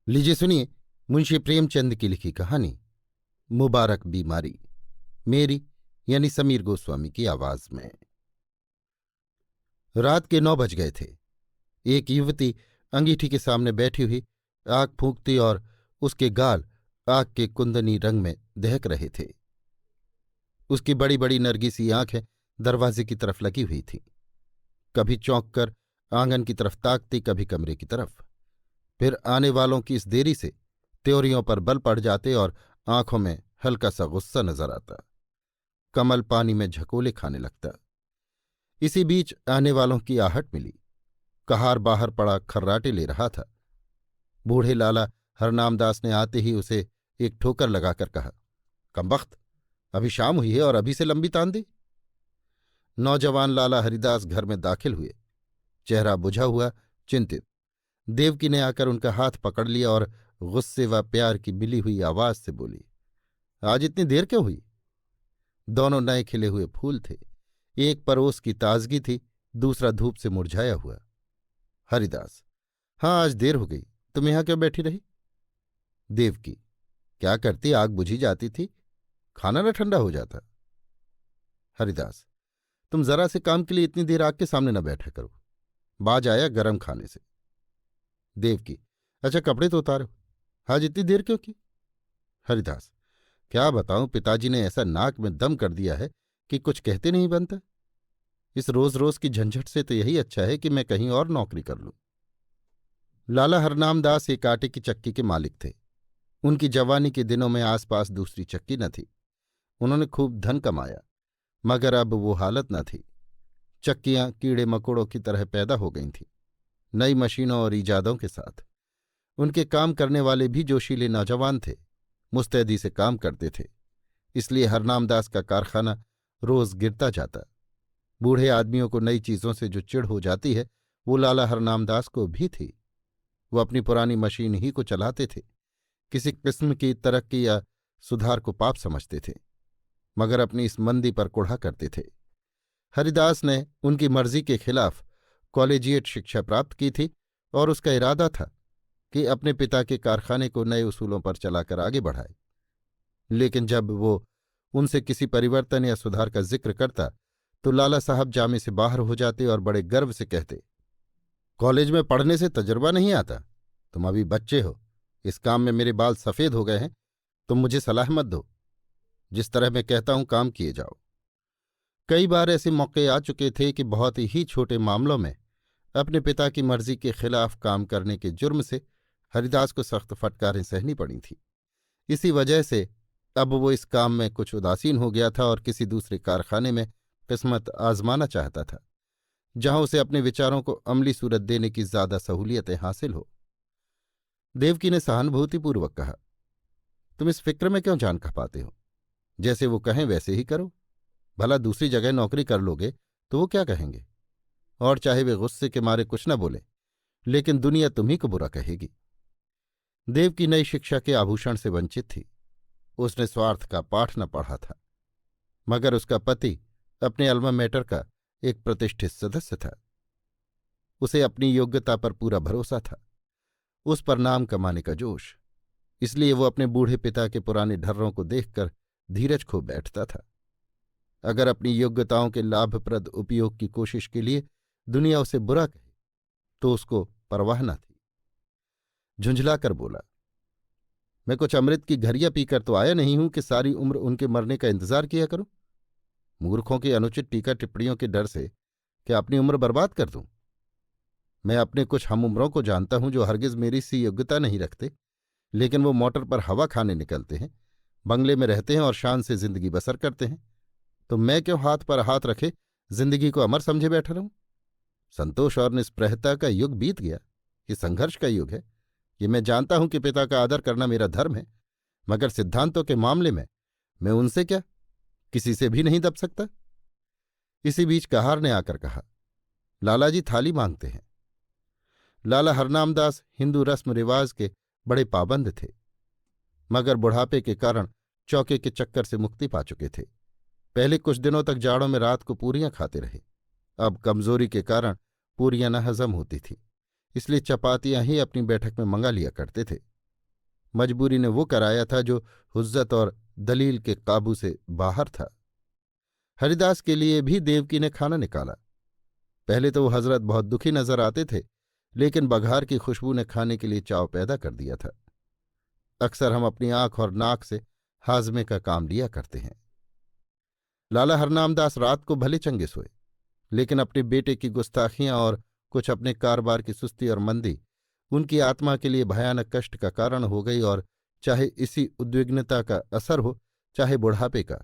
लीजिए सुनिए मुंशी प्रेमचंद की लिखी कहानी मुबारक बीमारी, मेरी यानी समीर गोस्वामी की आवाज में। रात के 9 बज गए थे। एक युवती अंगीठी के सामने बैठी हुई आग फूंकती और उसके गाल आग के कुंदनी रंग में दहक रहे थे। उसकी बड़ी बड़ी नरगिसी आंखें दरवाजे की तरफ लगी हुई थीं। कभी चौंक कर आंगन की तरफ ताकती, कभी कमरे की तरफ। फिर आने वालों की इस देरी से त्योरियों पर बल पड़ जाते और आंखों में हल्का सा गुस्सा नजर आता। कमल पानी में झकोले खाने लगता। इसी बीच आने वालों की आहट मिली। कहार बाहर पड़ा खर्राटे ले रहा था। बूढ़े लाला हरनामदास ने आते ही उसे एक ठोकर लगाकर कहा, कमबख्त, अभी शाम हुई है और अभी से लंबी तान दी। नौजवान लाला हरिदास घर में दाखिल हुए, चेहरा बुझा हुआ, चिंतित। देवकी ने आकर उनका हाथ पकड़ लिया और गुस्से व प्यार की मिली हुई आवाज से बोली, आज इतनी देर क्यों हुई? दोनों नए खिले हुए फूल थे। एक परोस की ताजगी थी, दूसरा धूप से मुरझाया हुआ। हरिदास, हाँ आज देर हो गई, तुम यहां क्यों बैठी रही? देवकी, क्या करती, आग बुझी जाती थी, खाना न ठंडा हो जाता। हरिदास, तुम जरा से काम के लिए इतनी देर आग के सामने न बैठा करो, बाज आया गरम खाने से। देवकी, अच्छा कपड़े तो उतारो, आज इतनी देर क्यों की? हरिदास, क्या बताऊं, पिताजी ने ऐसा नाक में दम कर दिया है कि कुछ कहते नहीं बनता। इस रोज रोज की झंझट से तो यही अच्छा है कि मैं कहीं और नौकरी कर लूं। लाला हरनामदास एक आटे की चक्की के मालिक थे। उनकी जवानी के दिनों में आसपास दूसरी चक्की न थी। उन्होंने खूब धन कमाया, मगर अब वो हालत न थी। चक्कियां कीड़े मकोड़ों की तरह पैदा हो गई थीं, नई मशीनों और ईजादों के साथ। उनके काम करने वाले भी जोशीले नौजवान थे, मुस्तैदी से काम करते थे। इसलिए हरनामदास का कारखाना रोज गिरता जाता। बूढ़े आदमियों को नई चीजों से जो चिढ़ हो जाती है, वो लाला हरनामदास को भी थी। वो अपनी पुरानी मशीन ही को चलाते थे। किसी किस्म की तरक्की या सुधार को पाप समझते थे, मगर अपनी इस मंदी पर कुढ़ा करते थे। हरिदास ने उनकी मर्जी के खिलाफ कॉलेजिएट शिक्षा प्राप्त की थी और उसका इरादा था कि अपने पिता के कारखाने को नए उसूलों पर चलाकर आगे बढ़ाए। लेकिन जब वो उनसे किसी परिवर्तन या सुधार का जिक्र करता तो लाला साहब जामे से बाहर हो जाते और बड़े गर्व से कहते, कॉलेज में पढ़ने से तजुर्बा नहीं आता, तुम अभी बच्चे हो, इस काम में मेरे बाल सफ़ेद हो गए हैं, तुम मुझे सलाह मत दो, जिस तरह मैं कहता हूं काम किए जाओ। कई बार ऐसे मौके आ चुके थे कि बहुत ही छोटे मामलों में अपने पिता की मर्जी के खिलाफ काम करने के जुर्म से हरिदास को सख्त फटकारें सहनी पड़ी थी। इसी वजह से अब वो इस काम में कुछ उदासीन हो गया था और किसी दूसरे कारखाने में किस्मत आजमाना चाहता था, जहां उसे अपने विचारों को अमली सूरत देने की ज्यादा सहूलियतें हासिल हो। देवकी ने सहानुभूतिपूर्वक कहा, तुम इस फिक्र में क्यों जान खपाते हो? जैसे वो कहें वैसे ही करो। भला दूसरी जगह नौकरी कर लोगे तो वो क्या कहेंगे? और चाहे वे गुस्से के मारे कुछ न बोले, लेकिन दुनिया तुम्ही को बुरा कहेगी। देवकी नई शिक्षा के आभूषण से वंचित थी। उसने स्वार्थ का पाठ न पढ़ा था, मगर उसका पति अपने अल्मा मैटर का एक प्रतिष्ठित सदस्य था। उसे अपनी योग्यता पर पूरा भरोसा था, उस पर नाम कमाने का जोश। इसलिए वो अपने बूढ़े पिता के पुराने ढर्रों को देखकर धीरज खो बैठता था। अगर अपनी योग्यताओं के लाभप्रद उपयोग की कोशिश के लिए दुनिया उसे बुरा कहे तो उसको परवाह न थी। झुंझलाकर बोला, मैं कुछ अमृत की घरियां पीकर तो आया नहीं हूं कि सारी उम्र उनके मरने का इंतजार किया करूं। मूर्खों की अनुचित टीका टिप्पणियों के डर से क्या अपनी उम्र बर्बाद कर दूं? मैं अपने कुछ हमउम्रों को जानता हूं जो हरगिज मेरी सी योग्यता नहीं रखते, लेकिन वो मोटर पर हवा खाने निकलते हैं, बंगले में रहते हैं और शान से जिंदगी बसर करते हैं। तो मैं क्यों हाथ पर हाथ रखे जिंदगी को अमर समझे बैठा रहूं? संतोष और निष्प्रहता का युग बीत गया, ये संघर्ष का युग है। ये मैं जानता हूं कि पिता का आदर करना मेरा धर्म है, मगर सिद्धांतों के मामले में मैं उनसे क्या, किसी से भी नहीं दब सकता। इसी बीच कहार ने आकर कहा, लालाजी थाली मांगते हैं। लाला हरनामदास हिंदू रस्म रिवाज के बड़े पाबंद थे, मगर बुढ़ापे के कारण चौके के चक्कर से मुक्ति पा चुके थे। पहले कुछ दिनों तक जाड़ों में रात को पूरियां खाते रहे। अब कमजोरी के कारण पूरियां न हजम होती थी, इसलिए चपातियां ही अपनी बैठक में मंगा लिया करते थे। मजबूरी ने वो कराया था जो हुज्जत और दलील के काबू से बाहर था। हरिदास के लिए भी देवकी ने खाना निकाला। पहले तो वो हजरत बहुत दुखी नजर आते थे, लेकिन बघार की खुशबू ने खाने के लिए चाव पैदा कर दिया था। अक्सर हम अपनी आंख और नाक से हाजमे का काम लिया करते हैं। लाला हरनामदास रात को भले चंगे सोए, लेकिन अपने बेटे की गुस्ताखियां और कुछ अपने कारोबार की सुस्ती और मंदी उनकी आत्मा के लिए भयानक कष्ट का कारण हो गई। और चाहे इसी उद्विग्नता का असर हो, चाहे बुढ़ापे का,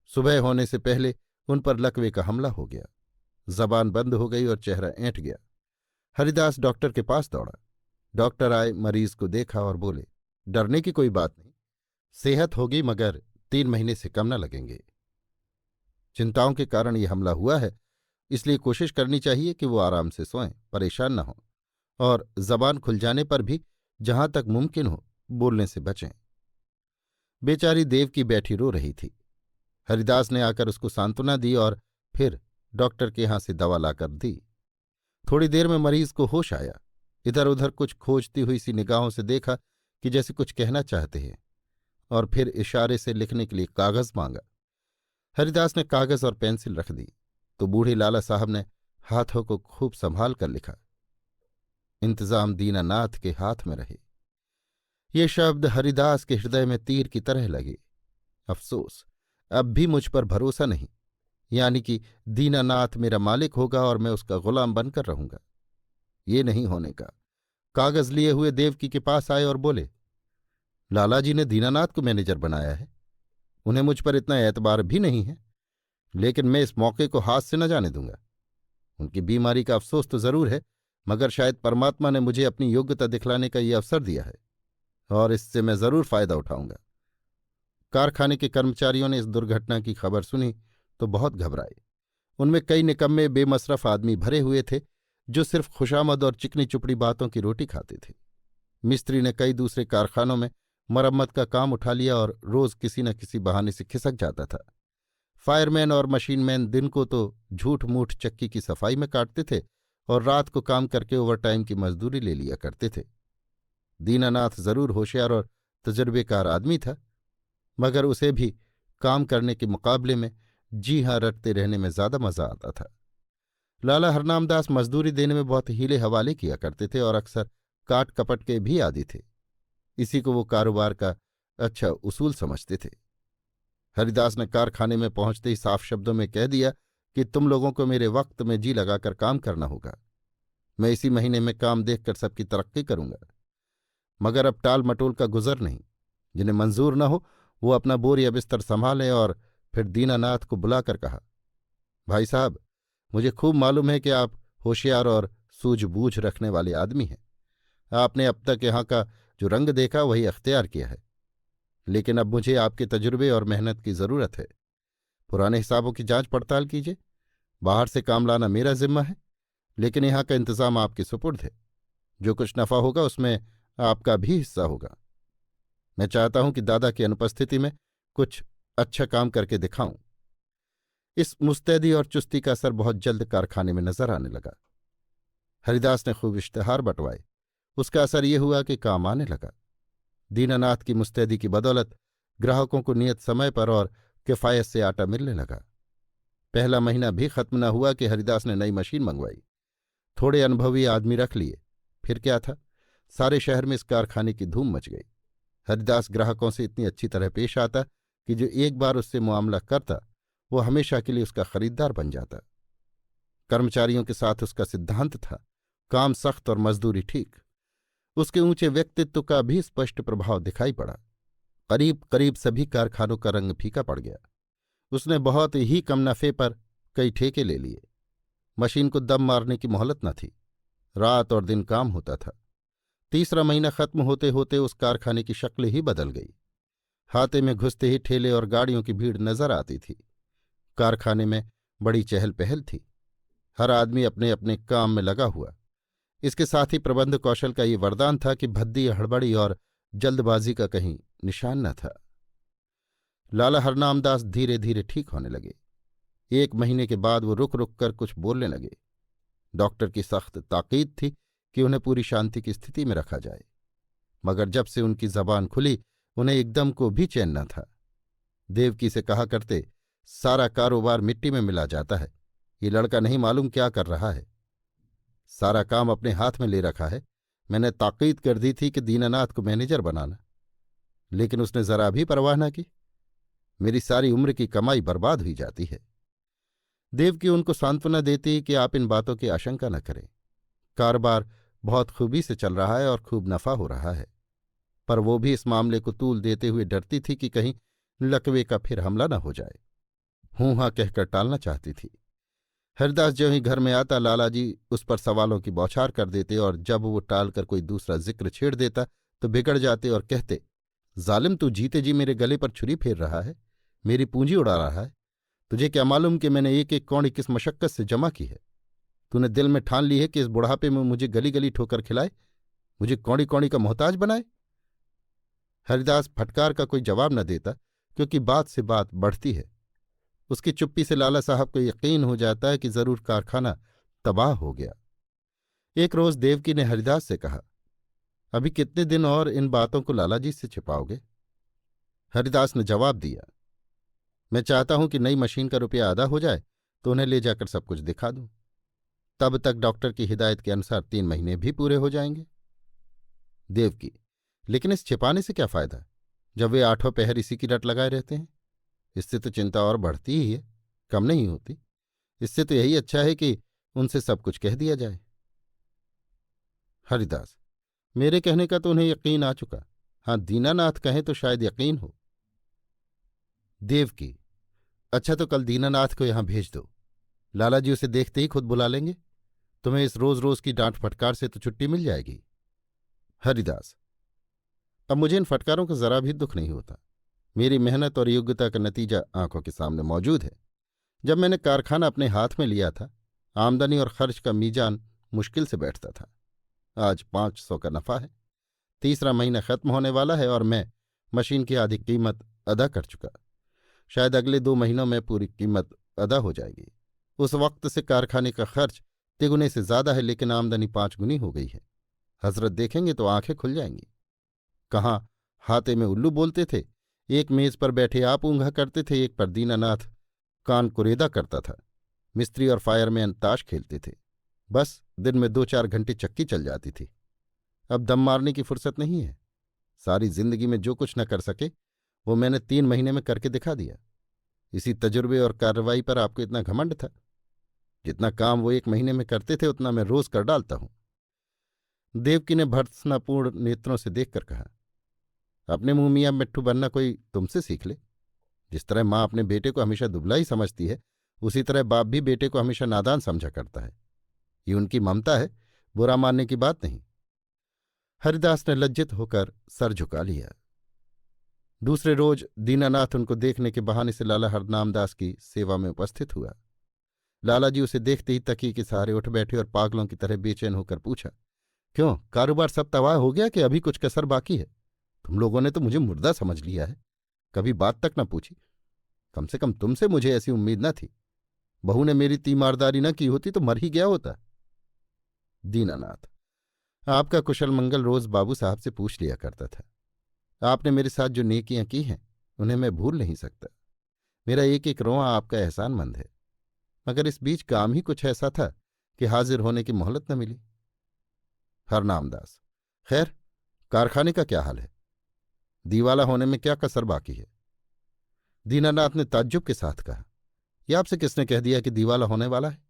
सुबह होने से पहले उन पर लकवे का हमला हो गया। जबान बंद हो गई और चेहरा ऐंठ गया। हरिदास डॉक्टर के पास दौड़ा। डॉक्टर आए, मरीज को देखा और बोले, डरने की कोई बात नहीं, सेहत होगी, मगर 3 महीने से कम न लगेंगे। चिंताओं के कारण ये हमला हुआ है, इसलिए कोशिश करनी चाहिए कि वो आराम से सोएं, परेशान न हों, और जबान खुल जाने पर भी जहां तक मुमकिन हो बोलने से बचें। बेचारी देवकी बैठी रो रही थी। हरिदास ने आकर उसको सांत्वना दी और फिर डॉक्टर के यहां से दवा लाकर दी। थोड़ी देर में मरीज को होश आया। इधर उधर कुछ खोजती हुई सी निगाहों से देखा कि जैसे कुछ कहना चाहते हैं, और फिर इशारे से लिखने के लिए कागज मांगा। हरिदास ने कागज और पेंसिल रख दी तो बूढ़े लाला साहब ने हाथों को खूब संभाल कर लिखा, इंतजाम दीनानाथ के हाथ में रहे। ये शब्द हरिदास के हृदय में तीर की तरह लगे। अफसोस, अब भी मुझ पर भरोसा नहीं, यानी कि दीनानाथ मेरा मालिक होगा और मैं उसका गुलाम बनकर रहूंगा। ये नहीं होने का। कागज लिए हुए देवकी के पास आए और बोले, लाला जी ने दीनानाथ को मैनेजर बनाया है। उन्हें मुझ पर इतना एतबार भी नहीं है, लेकिन मैं इस मौके को हाथ से न जाने दूंगा। उनकी बीमारी का अफसोस तो जरूर है, मगर शायद परमात्मा ने मुझे अपनी योग्यता दिखलाने का ये अवसर दिया है, और इससे मैं जरूर फायदा उठाऊंगा। कारखाने के कर्मचारियों ने इस दुर्घटना की खबर सुनी तो बहुत घबराए। उनमें कई निकम्मे बेमसरफ आदमी भरे हुए थे, जो सिर्फ खुशामद और चिकनी चुपड़ी बातों की रोटी खाते थे। मिस्त्री ने कई दूसरे कारखानों में मरम्मत का काम उठा लिया और रोज किसी न किसी बहाने से खिसक जाता था। फायरमैन और मशीनमैन दिन को तो झूठ मूठ चक्की की सफाई में काटते थे और रात को काम करके ओवरटाइम की मजदूरी ले लिया करते थे। दीनानाथ जरूर होशियार और तजुर्बेकार आदमी था, मगर उसे भी काम करने के मुकाबले में जी हां रटते रहने में ज्यादा मजा आता था। लाला हरनामदास मजदूरी देने में बहुत हीले हवाले किया करते थे और अक्सर काट कपट के भी आदी थे। इसी को वो कारोबार का अच्छा उसूल समझते थे। हरिदास ने कारखाने में पहुंचते ही साफ शब्दों में कह दिया कि तुम लोगों को मेरे वक्त में जी लगाकर काम करना होगा। मैं इसी महीने में काम देखकर सबकी तरक्की करूंगा, मगर अब टाल मटोल का गुजर नहीं। जिन्हें मंजूर न हो वो अपना बोर या बिस्तर संभालें। और फिर दीनानाथ को बुलाकर कहा, भाई साहब, मुझे खूब मालूम है कि आप होशियार और सूझबूझ रखने वाले आदमी हैं। आपने अब तक यहाँ का जो रंग देखा वही अख्तियार किया है, लेकिन अब मुझे आपके तजुर्बे और मेहनत की जरूरत है। पुराने हिसाबों की जांच पड़ताल कीजिए। बाहर से काम लाना मेरा जिम्मा है, लेकिन यहाँ का इंतजाम आपके सुपुर्द है। जो कुछ नफा होगा उसमें आपका भी हिस्सा होगा। मैं चाहता हूं कि दादा की अनुपस्थिति में कुछ अच्छा काम करके दिखाऊं। इस मुस्तैदी और चुस्ती का असर बहुत जल्द कारखाने में नजर आने लगा। हरिदास ने खूब इश्तेहार बंटवाए। उसका असर ये हुआ कि काम आने लगा। दीनानाथ की मुस्तैदी की बदौलत ग्राहकों को नियत समय पर और किफायत से आटा मिलने लगा। पहला महीना भी खत्म न हुआ कि हरिदास ने नई मशीन मंगवाई। थोड़े अनुभवी आदमी रख लिए। फिर क्या था, सारे शहर में इस कारखाने की धूम मच गई। हरिदास ग्राहकों से इतनी अच्छी तरह पेश आता कि जो एक बार उससे मुआमला करता वो हमेशा के लिए उसका खरीदार बन जाता। कर्मचारियों के साथ उसका सिद्धांत था, काम सख्त और मजदूरी ठीक। उसके ऊंचे व्यक्तित्व का भी स्पष्ट प्रभाव दिखाई पड़ा। करीब करीब सभी कारखानों का रंग फीका पड़ गया। उसने बहुत ही कम नफे पर कई ठेके ले लिए। मशीन को दम मारने की मोहलत न थी। रात और दिन काम होता था। तीसरा महीना खत्म होते होते उस कारखाने की शक्ल ही बदल गई। हाथे में घुसते ही ठेले और गाड़ियों की भीड़ नजर आती थी। कारखाने में बड़ी चहल पहल थी। हर आदमी अपने अपने काम में लगा हुआ। इसके साथ ही प्रबंध कौशल का ये वरदान था कि भद्दी, हड़बड़ी और जल्दबाजी का कहीं निशान न था। लाला हरनामदास धीरे धीरे ठीक होने लगे। 1 महीने के बाद वो रुक रुक कर कुछ बोलने लगे। डॉक्टर की सख्त ताकीद थी कि उन्हें पूरी शांति की स्थिति में रखा जाए। मगर जब से उनकी जबान खुली उन्हें एकदम को भी चैन न था। देवकी से कहा करते, सारा कारोबार मिट्टी में मिला जाता है, ये लड़का नहीं मालूम क्या कर रहा है, सारा काम अपने हाथ में ले रखा है। मैंने ताकीद कर दी थी कि दीनानाथ को मैनेजर बनाना, लेकिन उसने जरा भी परवाह न की। मेरी सारी उम्र की कमाई बर्बाद हुई जाती है। देवकी उनको सांत्वना देती कि आप इन बातों की आशंका न करें, कारोबार बहुत खूबी से चल रहा है और खूब नफा हो रहा है। पर वो भी इस मामले को तूल देते हुए डरती थी कि कहीं लकवे का फिर हमला न हो जाए। हूं हां कहकर टालना चाहती थी। हरिदास जो ही घर में आता, लालाजी उस पर सवालों की बौछार कर देते और जब वो टालकर कोई दूसरा जिक्र छेड़ देता तो बिगड़ जाते और कहते, जालिम तू जीते जी मेरे गले पर छुरी फेर रहा है, मेरी पूंजी उड़ा रहा है। तुझे क्या मालूम कि मैंने एक एक कौड़ी किस मशक्कत से जमा की है। तूने दिल में ठान ली है कि इस बुढ़ापे में मुझे गली गली ठोकर खिलाए, मुझे कौड़ी कौड़ी का मोहताज बनाए। हरिदास फटकार का कोई जवाब न देता, क्योंकि बात से बात बढ़ती है। उसकी चुप्पी से लाला साहब को यकीन हो जाता है कि जरूर कारखाना तबाह हो गया। एक रोज देवकी ने हरिदास से कहा, अभी कितने दिन और इन बातों को लालाजी से छिपाओगे? हरिदास ने जवाब दिया, मैं चाहता हूं कि नई मशीन का रुपया आधा हो जाए तो उन्हें ले जाकर सब कुछ दिखा दूं। तब तक डॉक्टर की हिदायत के अनुसार 3 महीने भी पूरे हो जाएंगे। देवकी, लेकिन इस छिपाने से क्या फायदा, जब वे आठों पहर इसी की रट लगाए रहते हैं। इससे तो चिंता और बढ़ती ही है, कम नहीं होती। इससे तो यही अच्छा है कि उनसे सब कुछ कह दिया जाए। हरिदास, मेरे कहने का तो उन्हें यकीन आ चुका। हाँ, दीनानाथ कहें तो शायद यकीन हो। देवकी, अच्छा तो कल दीनानाथ को यहां भेज दो, लालाजी उसे देखते ही खुद बुला लेंगे। तुम्हें इस रोज रोज की डांट फटकार से तो छुट्टी मिल जाएगी। हरिदास, अब मुझे इन फटकारों का जरा भी दुख नहीं होता। मेरी मेहनत और योग्यता का नतीजा आंखों के सामने मौजूद है। जब मैंने कारखाना अपने हाथ में लिया था, आमदनी और खर्च का मीजान मुश्किल से बैठता था। आज 500 का नफा है। तीसरा महीना खत्म होने वाला है और मैं मशीन की आधी कीमत अदा कर चुका। शायद अगले 2 महीनों में पूरी कीमत अदा हो जाएगी। उस वक्त से कारखाने का खर्च तिगुने से ज्यादा है, लेकिन आमदनी 5 गुनी हो गई है। हजरत देखेंगे तो आंखें खुल जाएंगी। कहाँ हाथे में उल्लू बोलते थे, एक मेज पर बैठे आप ऊँघा करते थे, एक पर दीनानाथ कान कुरेदा करता था। मिस्त्री और फायरमैन ताश खेलते थे। बस दिन में 2-4 घंटे चक्की चल जाती थी। अब दम मारने की फुर्सत नहीं है। सारी जिंदगी में जो कुछ न कर सके वो मैंने 3 महीने में करके दिखा दिया। इसी तजुर्बे और कार्रवाई पर आपको इतना घमंड था। जितना काम वो 1 महीने में करते थे उतना मैं रोज कर डालता हूं। देवकी ने भर्त्सनापूर्ण नेत्रों से देखकर कहा, अपने मुंह मियाँ मिट्ठू बनना कोई तुमसे सीख ले। जिस तरह माँ अपने बेटे को हमेशा दुबला ही समझती है, उसी तरह बाप भी बेटे को हमेशा नादान समझा करता है। ये उनकी ममता है, बुरा मानने की बात नहीं। हरिदास ने लज्जित होकर सर झुका लिया। दूसरे रोज दीनानाथ उनको देखने के बहाने से लाला हरनामदास की सेवा में उपस्थित हुआ। लालाजी उसे देखते ही तकिए के सहारे उठ बैठे और पागलों की तरह बेचैन होकर पूछा, क्यों, कारोबार सब तबाह हो गया कि अभी कुछ कसर बाकी है? तुम लोगों ने तो मुझे मुर्दा समझ लिया है, कभी बात तक न पूछी। कम से कम तुमसे मुझे ऐसी उम्मीद न थी। बहू ने मेरी तीमारदारी न की होती तो मर ही गया होता। दीनानाथ, आपका कुशल मंगल रोज बाबू साहब से पूछ लिया करता था। आपने मेरे साथ जो नेकियां की हैं उन्हें मैं भूल नहीं सकता। मेरा एक एक रोआ आपका एहसानमंद है। मगर इस बीच काम ही कुछ ऐसा था कि हाजिर होने की मोहलत न मिली। हरनामदास, खैर, कारखाने का क्या हाल है? दीवाला होने में क्या कसर बाकी है? दीनानाथ ने ताज्जुब के साथ कहा, यह आपसे किसने कह दिया कि दीवाला होने वाला है?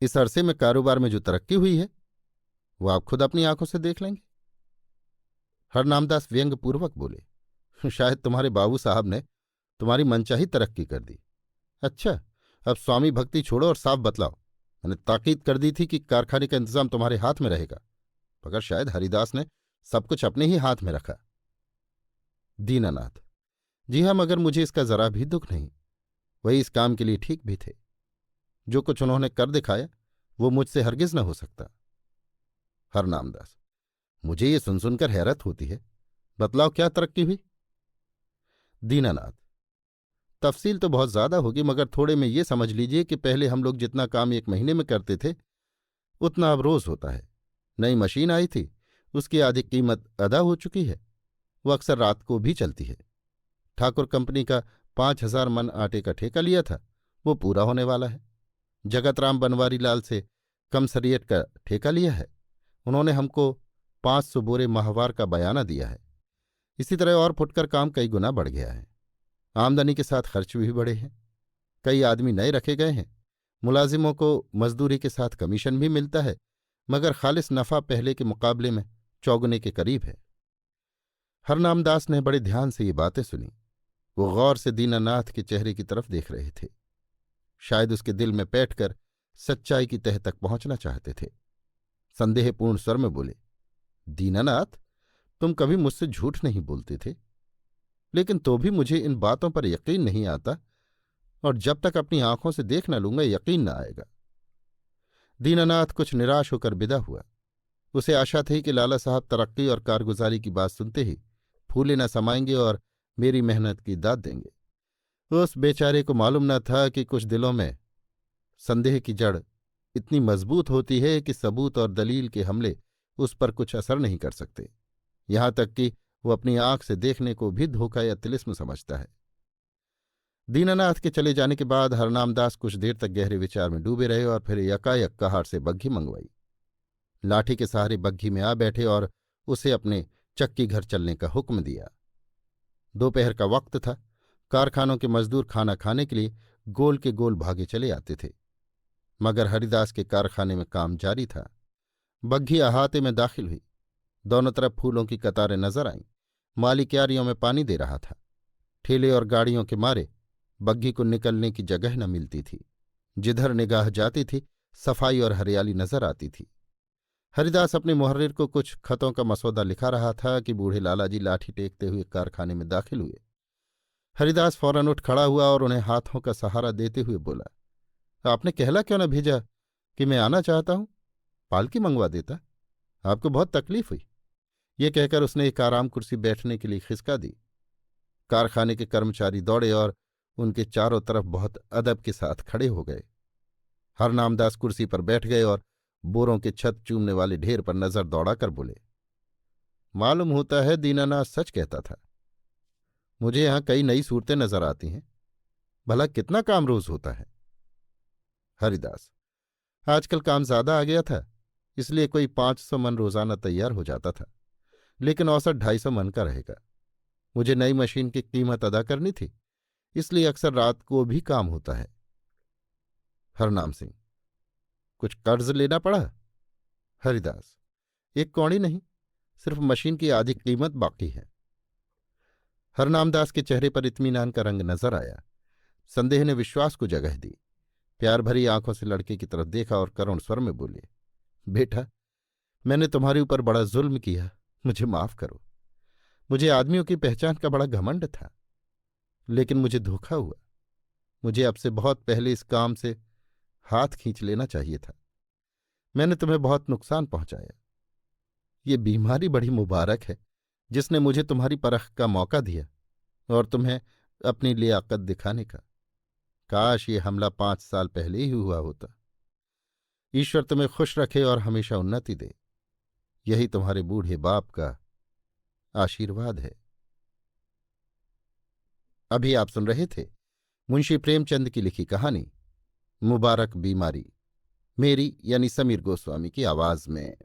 इस अरसे में कारोबार में जो तरक्की हुई है वो आप खुद अपनी आंखों से देख लेंगे। हरनामदास व्यंग्यपूर्वक बोले, शायद तुम्हारे बाबू साहब ने तुम्हारी मनचाही तरक्की कर दी। अच्छा, अब स्वामी भक्ति छोड़ो और साफ बतलाओ। मैंने ताकीद कर दी थी कि कारखाने का इंतजाम तुम्हारे हाथ में रहेगा, मगर शायद हरिदास ने सब कुछ अपने ही हाथ में रखा। दीनानाथ, जी हाँ, मगर मुझे इसका जरा भी दुख नहीं। वही इस काम के लिए ठीक भी थे। जो कुछ उन्होंने कर दिखाया वो मुझसे हरगिज न हो सकता। हरनामदास, मुझे ये सुन सुनकर हैरत होती है। बतलाओ, क्या तरक्की हुई? दीनानाथ, तफसील तो बहुत ज्यादा होगी, मगर थोड़े में ये समझ लीजिए कि पहले हम लोग जितना काम 1 महीने में करते थे उतना अब रोज होता है। नई मशीन आई थी, उसकी आधी कीमत अदा हो चुकी है। वो अक्सर रात को भी चलती है। ठाकुर कंपनी का 5,000 मन आटे का ठेका लिया था, वो पूरा होने वाला है। जगतराम बनवारी लाल से कमसरियट का ठेका लिया है। उन्होंने हमको 500 बोरे माहवार का बयाना दिया है। इसी तरह और फुटकर काम कई गुना बढ़ गया है। आमदनी के साथ खर्च भी बढ़े हैं। कई आदमी नए रखे गए हैं। मुलाजिमों को मजदूरी के साथ कमीशन भी मिलता है, मगर खालिस नफा पहले के मुकाबले में चौगुने के करीब है। हरनामदास ने बड़े ध्यान से ये बातें सुनी। वो गौर से दीनानाथ के चेहरे की तरफ देख रहे थे। शायद उसके दिल में बैठकर सच्चाई की तह तक पहुंचना चाहते थे। संदेहपूर्ण स्वर में बोले, दीनानाथ, तुम कभी मुझसे झूठ नहीं बोलते थे, लेकिन तो भी मुझे इन बातों पर यकीन नहीं आता, और जब तक अपनी आंखों से देख न लूंगा यकीन न आएगा। दीनानाथ कुछ निराश होकर विदा हुआ। उसे आशा थी कि लाला साहब तरक्की और कारगुजारी की बात सुनते ही फूले न समाएंगे और मेरी मेहनत की दाद देंगे। उस बेचारे को मालूम न था कि कुछ दिलों में संदेह की जड़ इतनी मजबूत होती है कि सबूत और दलील के हमले उस पर कुछ असर नहीं कर सकते। यहां तक कि वो अपनी आंख से देखने को भी धोखा या तिलिस्म समझता है। दीनानाथ के चले जाने के बाद हरनामदास कुछ देर तक गहरे विचार में डूबे रहे और फिर यकायक कहार से बग्घी मंगवाई। लाठी के सहारे बग्घी में आ बैठे और उसे अपने चक्की घर चलने का हुक्म दिया। दोपहर का वक्त था। कारखानों के मजदूर खाना खाने के लिए गोल के गोल भागे चले आते थे, मगर हरिदास के कारखाने में काम जारी था। बग्घी अहाते में दाखिल हुई। दोनों तरफ फूलों की कतारें नजर आईं। माली क्यारियों में पानी दे रहा था। ठेले और गाड़ियों के मारे बग्घी को निकलने की जगह न मिलती थी। जिधर निगाह जाती थी सफाई और हरियाली नजर आती थी। हरिदास अपने मुहर्रिर को कुछ खतों का मसौदा लिखा रहा था कि बूढ़े लालाजी लाठी टेकते हुए कारखाने में दाखिल हुए। हरिदास फौरन उठ खड़ा हुआ और उन्हें हाथों का सहारा देते हुए बोला, आपने कहला क्यों न भेजा कि मैं आना चाहता हूं? पालकी मंगवा देता। आपको बहुत तकलीफ हुई। ये कहकर उसने एक आराम कुर्सी बैठने के लिए खिसका दी। कारखाने के कर्मचारी दौड़े और उनके चारों तरफ बहुत अदब के साथ खड़े हो गए। हरनामदास कुर्सी पर बैठ गए और बोरों के छत चूमने वाले ढेर पर नजर दौड़ाकर बोले, मालूम होता है दीनानाथ सच कहता था। मुझे यहां कई नई सूरतें नजर आती हैं। भला कितना काम रोज होता है? हरिदास, आजकल काम ज्यादा आ गया था, इसलिए कोई 500 मन रोजाना तैयार हो जाता था, लेकिन औसत 250 मन का रहेगा। मुझे नई मशीन की कीमत अदा करनी थी, इसलिए अक्सर रात को भी काम होता है। हरनाम सिंह, कुछ कर्ज लेना पड़ा? हरिदास, एक कौड़ी नहीं, सिर्फ मशीन की आधी कीमत बाकी है। हरनामदास के चेहरे पर इत्मीनान का रंग नजर आया। संदेह ने विश्वास को जगह दी। प्यार भरी आंखों से लड़के की तरफ देखा और करुण स्वर में बोले, बेटा, मैंने तुम्हारे ऊपर बड़ा जुल्म किया, मुझे माफ करो। मुझे आदमियों की पहचान का बड़ा घमंड था, लेकिन मुझे धोखा हुआ। मुझे अब से बहुत पहले इस काम से हाथ खींच लेना चाहिए था। मैंने तुम्हें बहुत नुकसान पहुंचाया। ये बीमारी बड़ी मुबारक है जिसने मुझे तुम्हारी परख का मौका दिया और तुम्हें अपनी लियाकत दिखाने का। काश ये हमला 5 साल पहले ही हुआ होता। ईश्वर तुम्हें खुश रखे और हमेशा उन्नति दे, यही तुम्हारे बूढ़े बाप का आशीर्वाद है। अभी आप सुन रहे थे मुंशी प्रेमचंद की लिखी कहानी मुबारक बीमारी, मेरी यानी समीर गोस्वामी की आवाज में।